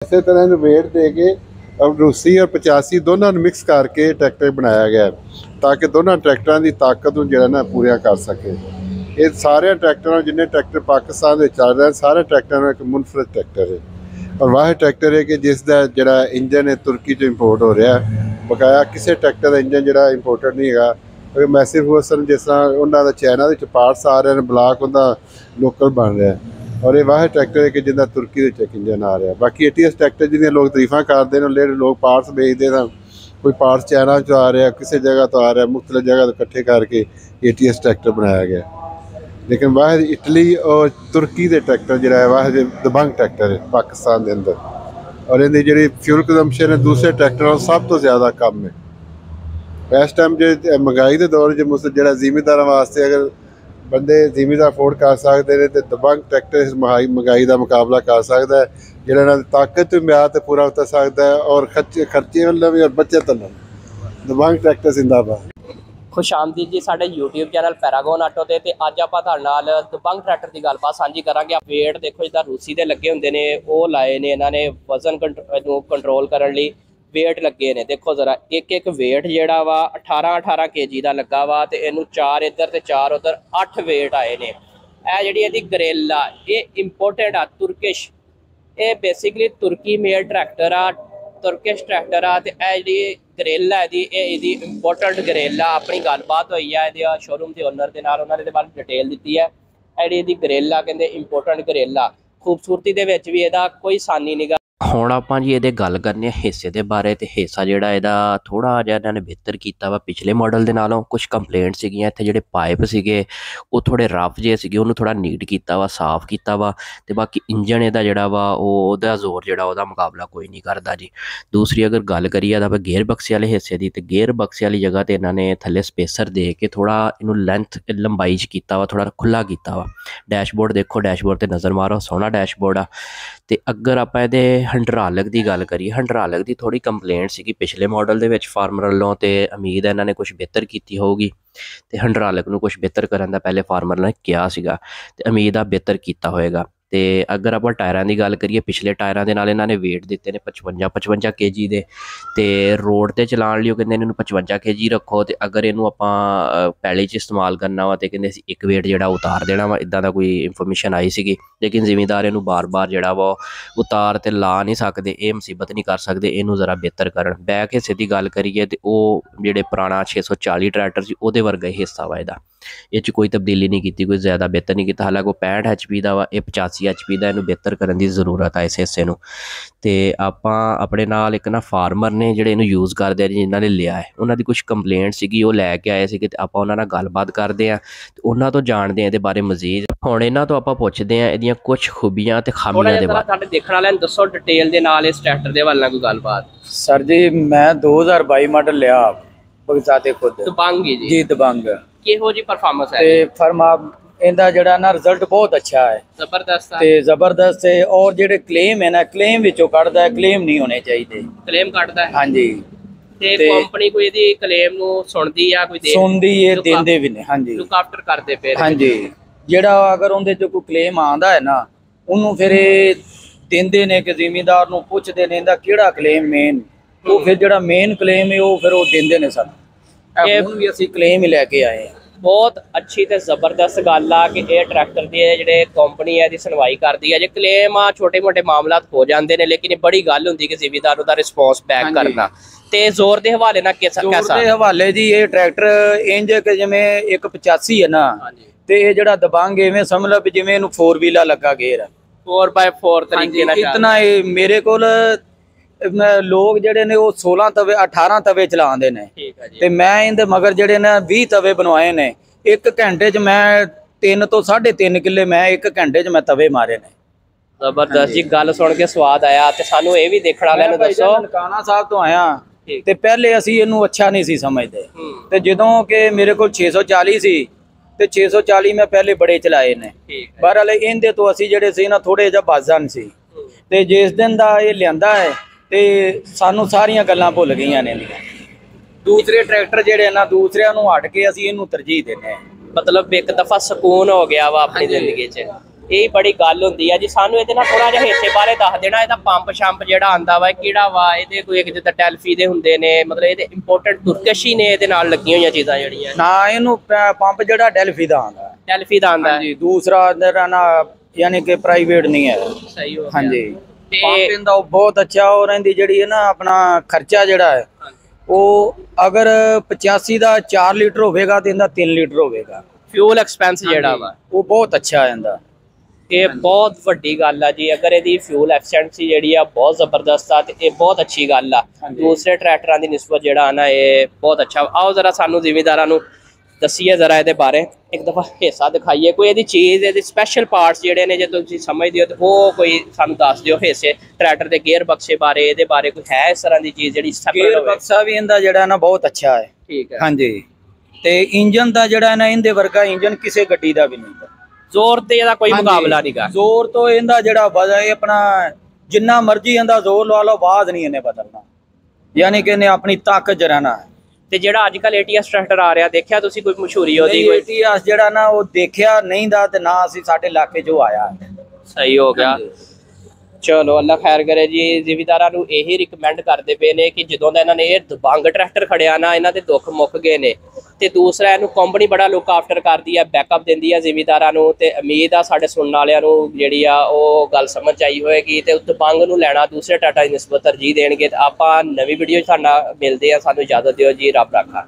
इस तरह वेट दे के अब रूसी और 85 दोनों मिक्स करके ट्रैक्टर बनाया गया ताकि दोनों ट्रैक्टरों की ताकत को जो ना पूरा कर सके। ये सारे ट्रैक्टर जिन्हें ट्रैक्टर पाकिस्तान में चल रहे हैं सारे ट्रैक्टर एक मुनफरद ट्रैक्टर है और वाह ट्रैक्टर है कि जिसका जरा इंजन है तुर्की तो इंपोर्ट हो रहा है। बकाया किसी ट्रैक्टर का इंजन जो इंपोर्टेड नहीं है। मैसिव फर्गूसन जिस तरह उन्होंने चाइना के पार्ट्स आ रहे हैं ब्लॉक उनका लोकल बन रहा है और ये वाह ट्रैक्टर है कि जिंदा तुर्की के इंजन आ रहा है। बाकी ATS ट्रैक्टर जिन्हें लोग तारीफा करते हैं लेकिन लोग पार्ट्स बेचते हैं। कोई पार्ट्स चाइना चो आ रहा है किसी जगह तो आ रहा है मुख्तलिफ जगह तो इकट्ठे करके ATS ट्रैक्टर बनाया गया। लेकिन वाह इटली और तुर्की के ट्रैक्टर जो है वाह दबंग ट्रैक्टर है पाकिस्तान के अंदर और इनकी जी फ्यूल कंजम्पशन है दूसरे ट्रैक्टरों सब तो ज़्यादा कम है। इस टाइम जो महंगाई के दौर जो जिमीदार वास्ते अगर बंदे जिमीदार अफोर्ड कर सकते हैं तो दबंग ट्रैक्टर इस महंगाई का मुकाबला कर सकता है। जो ताकत म्यार तो पूरा उतर सकता है और खर्चे वालों भी और बचत वालों दबंग ट्रैक्टर जिंदाबाद। खुश आमदीद जी साडे YouTube चैनल पैरागोन आटो ते अज आपां तुहाडे नाल दबंग ट्रैक्टर की गलबात साझी करांगे। वेट देखो जिद्दां रूसी दे लगे हुंदे ने ओह लाए ने इन्हां ने वजन कंट्रोल करने लई वेट लगे ने। देखो जरा एक वेट जिहड़ा वा 18 kg का लगा वा ते इनू 4 इधर ते 4 उधर 8 वेट आए ने। यह जिहड़ी इहदी गरेला ये इंपोर्टेड आ तुर्किश ये बेसिकली तुर्की मेड ट्रैक्टर आ तुर्किश ट्रैक्टर आ ते जी गरेला है इंपोर्टेंट गरेला। अपनी गलबात हुई है शोरूम के ओनर के नाल उन्होंने बारे डिटेल दी है। जी गरेला कहते इंपोर्टेंट गरेला खूबसूरती के भी यदा कोई सानी नहीं। ਹੁਣ ਆਪਾਂ जी ये गल करने हिस्से के बारे तो हिस्सा जोड़ा यदा थोड़ा जिहा इन्होंने बेहतर किया वा पिछले मॉडल के नालों। कुछ कंप्लेंट सीगियां इत्थे जिहड़े पाइप सीगे वो थोड़े रफ जे सीगे उन्होंने थोड़ा नीट किया वा साफ किया वा ते बाकी इंजन इहदा जिहड़ा वा ओहदा जोर जिहड़ा ओहदा मुकाबला कोई नहीं करता जी। दूसरी अगर गल करिए तो गेयर बक्से वाले हिस्से की तो गेयर बक्से वाली जगह तो इन्होंने थले स्पेसर दे के थोड़ा इनू लेंथ लंबाई च किया वा थोड़ा खुला किया वा। डैशबोर्ड देखो डैशबोर्ड ते नज़र मारो सोहना डैशबोर्ड आ। तो अगर आप हंड्रालक की गल करिए हंड्रालक की थोड़ी कंप्लेंट सी पिछले मॉडल के फार्मर वालों तो उम्मीद है इन्होंने कुछ बेहतर की होगी तो हंड्रालक को कुछ बेहतर करने का पहले फार्मर ने कहा तो उम्मीद आ बेहतर किया होएगा। तो अगर आप टायरों की गल करिए पिछले टायरों के नाल इन्होंने वेट दिते ने 55 kg के तो रोड पर चलाने लिए कहते इन्हू 55 kg रखो तो अगर इनू आप पैली च इस्तेमाल करना वा तो कहते एक वेट जो उतार देना वा इदा का कोई इंफॉर्मेशन आई सी। लेकिन जिमीदार इनू बार बार जोड़ा वा उतार तो ला नहीं सकते ये मुसीबत नहीं कर सकते इनू ज़रा बेहतर कर। बैक हिस्से की गल करिए तो वह जोड़े पुराना 640 ट्रैक्टर से वो वर्गा ही हिस्सा वा ये कोई तब्दीली नहीं की कोई ज़्यादा बेहतर नहीं किया। हालांकि वो 65 HP का वा ये 85 HP का इनू बेहतर करने की जरूरत है इस हिस्से में। तो आप अपने नाल एक ना फार्मर ने जोड़े इनू यूज़ करते हैं जिन्होंने लिया है उन्होंने कुछ कंप्लेंट सी वो लैके आए थे आप उन्होंने गलबात करते हैं तो उन्होंने तो जानते हैं ये बारे मजीद। हुण इन्हां तो आप पुछते हैं इहदियां कुछ खूबियां ते खामियां दे बारे देखने वाले दसो डिटेल दे नाल इस ट्रैक्टर दे वाले कोई गलबात। सर जी मैं 2022 मॉडल लिया बगजाते खुद दबंग जी दबंग किहो जी परफॉर्मेंस है ते फर्मा इनका जड़ा ना रिजल्ट बहुत अच्छा है जबरदस्त है और जेडे क्लेम है ना क्लेम विचों कढ़दा है क्लेम नहीं होने चाहिए क्लेम कढ़दा है। हाँ जी ते कंपनी कोई इहदी क्लेम नु सुनदी या कोई सुनदी है देंदे भी ने। हाँ जी लुक आफ्टर करदे पे। हाँ जी जेड़ा अगर उनदे चों कोई क्लेम आंदा है ना उन्होंने फिर देंदे ने कि जिमीदार नूं पुछदे ने इहदा किहड़ा क्लेम मेन वो फिर जेड़ा मेन क्लेम है वो फिर वो देंदे ने सानूं हुण भी असीं क्लेम ही लैके आए हैं। बहुत अच्छी ते जबरदस्त गल आ कि यह ट्रैक्टर की जो कंपनी है सुनवाई करती है। जो क्लेम आ छोटे मोटे मामला हो जाते हैं लेकिन बड़ी गल होंगी कि जिमीदार का रिस्पॉन्स बैक करना ते जोर के हवाले ना कैसा हवाले जी ये ट्रैक्टर इंज के जिमें एक 85 है ना तो ये जरा दबंग इवें समझ लो जिमें इनू 4 व्हीलर लगा गेयर 4x4 तरीके इतना मेरे को लोग जेडे ने वो 16 तवे 18 तवे चलाते ने ते मैं इनदे मगर जेडे ने 20 तवे बनवाए ने एक घंटे च मैं 3 तो 3.5 किले मैं एक घंटे च मैं तवे मारे ने। जबरदस्त जी गल सुन के स्वाद आया ते सानू ये भी देखण वाले नु दसो ननकाना साहब तो आया ते पहले असी इनू अच्छा नहीं सी समझते ते जदों के मेरे को 640 सी ते 640 मैं पहले बड़े चलाए ने बहरहाल इनदे तो असी जेडे सी ना थोड़े जिहा बाजन सी ते जिस दिन दा ये लियांदा है ते सानू सारियां गल्लां भुल गईयां ने। दूसरे ट्रैक्टर जेडे ना दूसरे नूं हट के असी इनू तरजीह देने मतलब एक दफा सुकून हो गया वा अपनी जिंदगी च ਇਹ ਬੜੀ ਗੱਲ ਹੁੰਦੀ ਆ ਜੀ। ਸਾਨੂੰ ਇਹਦੇ ਨਾਲ ਥੋੜਾ ਜਿਹਾ ਹਿੱਸੇ ਬਾਰੇ ਦੱਸ ਦੇਣਾ, ਇਹਦਾ ਪੰਪ ਸ਼ੰਪ ਜਿਹੜਾ ਆਂਦਾ ਵਾ ਕਿਹੜਾ ਵਾ, ਇਹਦੇ ਕੋਈ ਇੱਕ ਜਿੱਦਾਂ ਟੈਲਫੀ ਦੇ ਹੁੰਦੇ ਨੇ, ਮਤਲਬ ਇਹਦੇ ਇੰਪੋਰਟੈਂਟ ਤੁਰਕਸ਼ ਹੀ ਨੇ ਇਹਦੇ ਨਾਲ ਲੱਗੀਆਂ ਹੋਈਆਂ ਚੀਜ਼ਾਂ ਜਿਹੜੀਆਂ। ਨਾ ਇਹਨੂੰ ਪੰਪ ਜਿਹੜਾ ਡੈਲਫੀ ਦਾ ਆਂਦਾ, ਟੈਲਫੀ ਦਾ ਆਂਦਾ ਹਾਂਜੀ, ਦੂਸਰਾ ਅੰਦਰ ਨਾ ਯਾਨੀ ਕਿ ਪ੍ਰਾਈਵੇਟ ਨਹੀਂ ਹੈ। ਸਹੀ ਹੋ ਗਿਆ। ਹਾਂਜੀ, ਤੇ ਪੰਪ ਇਹਦਾ ਉਹ ਬਹੁਤ ਅੱਛਾ, ਔਰ ਇਹਦੀ ਜਿਹੜੀ ਹੈ ਨਾ ਆਪਣਾ ਖਰਚਾ ਜਿਹੜਾ ਹੈ ਉਹ ਅਗਰ 85 ਦਾ 4 ਲੀਟਰ ਹੋਵੇਗਾ ਤੇ ਇਹਦਾ 3 ਲੀਟਰ ਹੋਵੇਗਾ। ਫਿਊਲ ਐਕਸਪੈਂਸ ਜਿਹੜਾ ਵਾ ਉਹ ਬਹੁਤ ਅੱਛਾ ਹੈ ਇਹਦਾ। ਇਹ ਬਹੁਤ ਵੱਡੀ ਗੱਲ ਆ ਜੀ। ਅਗਰ ਇਹਦੀ ਫਿਊਲ ਐਫੀਸ਼ੀਐਂਸੀ ਜਿਹੜੀ ਆ ਬਹੁਤ ਜ਼ਬਰਦਸਤ ਆ ਤੇ ਇਹ ਬਹੁਤ ਅੱਛੀ ਗੱਲ ਆ ਦੂਸਰੇ ਟਰੈਕਟਰਾਂ ਦੀ ਨਿਸਬਤ ਜਿਹੜਾ ਨਾ, ਇਹ ਬਹੁਤ ਅੱਛਾ। ਆਓ ਜ਼ਰਾ ਸਾਨੂੰ ਜ਼ਿਮੀਂਦਾਰਾਂ ਨੂੰ ਦੱਸੀਏ ਜ਼ਰਾ ਇਹਦੇ ਬਾਰੇ, ਇੱਕ ਦਫਾ ਹਿੱਸਾ ਦਿਖਾਈਏ ਕੋਈ ਇਹਦੀ ਚੀਜ਼, ਇਹਦੇ ਸਪੈਸ਼ਲ ਪਾਰਟਸ ਜਿਹੜੇ ਨੇ ਜੇ ਤੁਸੀਂ ਸਮਝਦੇ ਹੋ ਤੇ ਉਹ ਕੋਈ ਸਾਨੂੰ ਦੱਸ ਦਿਓ। ਹਿੱਸੇ ਟਰੈਕਟਰ ਦੇ ਗੇਅਰ ਬਕਸੇ ਬਾਰੇ, ਇਹਦੇ ਬਾਰੇ ਕੋਈ ਹੈ ਇਸ ਤਰ੍ਹਾਂ ਦੀ ਚੀਜ਼ ਜਿਹੜੀ ਸੈਪਰੇਟ ਗੇਅਰ ਬਕਸਾ ਵੀ ਇਹਦਾ ਜਿਹੜਾ ਨਾ ਬਹੁਤ ਅੱਛਾ ਹੈ। ਠੀਕ ਹੈ। ਹਾਂਜੀ, ਤੇ ਇੰਜਨ ਦਾ ਜਿਹੜਾ ਨਾ ਇਹਦੇ ਵਰਗਾ ਇੰਜਨ ਕਿਸੇ ਗੱਡੀ ਦਾ ਵੀ ਨਹੀਂ। ਜ਼ੋਰ ਤੇ ਇਹਦਾ ਕੋਈ ਮੁਕਾਬਲਾ ਨਹੀਂਗਾ। ਜ਼ੋਰ ਤੋਂ ਇਹਦਾ ਜਿਹੜਾ ਵਜਾ ਹੈ ਆਪਣਾ ਜਿੰਨਾ ਮਰਜ਼ੀ ਇਹਦਾ ਜ਼ੋਰ ਲਵਾ ਲਓ, ਆਵਾਜ਼ ਨਹੀਂ ਇਹਨੇ ਬਦਲਣਾ, ਯਾਨੀ ਕਿ ਇਹਨੇ ਆਪਣੀ ਤਾਕਤ ਚ ਰਹਿਣਾ ਹੈ। ਤੇ ਜਿਹੜਾ ਅੱਜ ਕੱਲ ATS ਟਰੈਕਟਰ ਆ ਰਿਹਾ, ਦੇਖਿਆ ਤੁਸੀਂ ਕੋਈ ਮਸ਼ਹੂਰੀ ਉਹਦੀ? ਕੋਈ ATS ਜਿਹੜਾ ਨਾ ਉਹ ਦੇਖਿਆ ਨਹੀਂ ਦਾ ਤੇ ਨਾ ਅਸੀਂ ਸਾਡੇ ਇਲਾਕੇ 'ਚੋਂ ਆਇਆ। ਸਹੀ ਹੋ ਗਿਆ। ਚਲੋ ਅੱਲਾ ਖੈਰ ਕਰੇ ਜੀ। ਜ਼ਿਮੀਂਦਾਰਾਂ ਨੂੰ ਇਹੀ ਰਿਕਮੈਂਡ ਕਰਦੇ ਪਏ ਨੇ ਕਿ ਜਦੋਂ ਦਾ ਇਹਨਾਂ ਨੇ ਇਹ ਦਬੰਗ ਟਰੈਕਟਰ ਖੜਿਆ ਨਾ, ਇਹਨਾਂ ਦੇ ਦੁੱਖ ਮੁੱਕ ਗਏ ਨੇ। ਤੇ ਦੂਸਰਾ ਇਹਨੂੰ ਕੰਪਨੀ ਬੜਾ ਲੁੱਕ ਆਫਟਰ ਕਰਦੀ ਆ, ਬੈਕਅਪ ਦਿੰਦੀ ਆ ਜ਼ਿਮੀਂਦਾਰਾਂ ਨੂੰ। ਤੇ ਉਮੀਦ ਆ ਸਾਡੇ ਸੁਣਨ ਵਾਲਿਆਂ ਨੂੰ ਜਿਹੜੀ ਆ ਉਹ ਗੱਲ ਸਮਝ ਆਈ ਹੋਏਗੀ ਤੇ ਦਬੰਗ ਨੂੰ ਲੈਣਾ ਦੂਸਰੇ ਟਾਟਾ ਦੀ ਨਿਸਬਤ ਤਰਜੀਹ ਦੇਣਗੇ। ਤੇ ਆਪਾਂ ਨਵੀਂ ਵੀਡੀਓ 'ਚ ਤੁਹਾਡਾ ਮਿਲਦੇ ਆ। ਸਾਨੂੰ ਇਜਾਜ਼ਤ ਦਿਓ ਜੀ, ਰੱਬ ਰਾਖਾ।